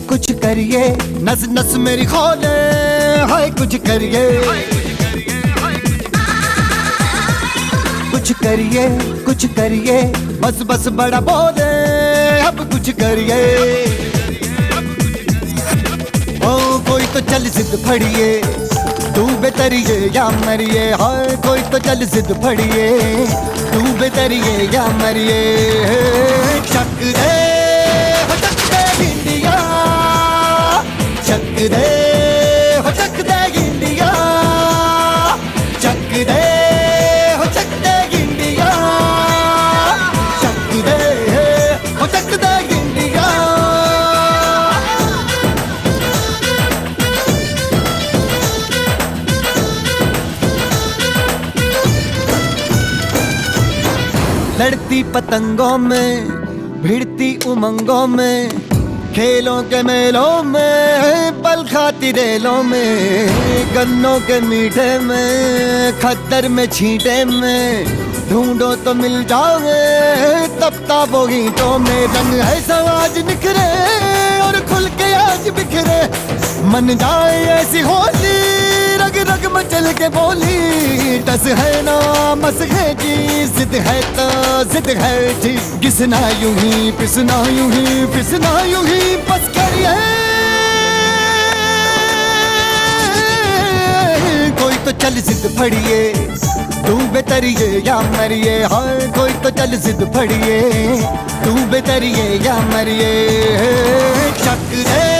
कुछ करिए, नस नस मेरी खोले, हाय कुछ करिए, कुछ करिए, कुछ करिए, बस बस बड़ा बोले, अब कुछ करिए। ओ कोई तो चल जिद फड़िए, तू बेतरिए या मरिए, हाय कोई तो चल जिद फड़िए, तू बेतरिए या मरिए। चक दे हो चक दे इंडिया, चक दे हो चक दे इंडिया, चक दे हो चक दे इंडिया, चक दे हो चक दे इंडिया। लड़ती पतंगों में, भिड़ती उमंगों में, खेलों के मेलों में, पल खाती रेलों में, गन्नों के मीठे में, खद्दर में छींटे में, ढूंढो तो मिल जाओगे तब ताबो ईंटों में। रंग है समाज निखरे और खुल के आज बिखरे, मन जाए ऐसी होली, रग रग मचल के बोली। टस है ना मस है जी, जिद है तो जिद है जी, घिसना यूं ही पिसना यूं ही पिसना यूं ही, बस करिए। कोई तो चल जिद फड़िए, तू बेतरिए या मरिए, हाय कोई तो चल जिद फड़िए, तू बेतरिए या मरिए। चक दे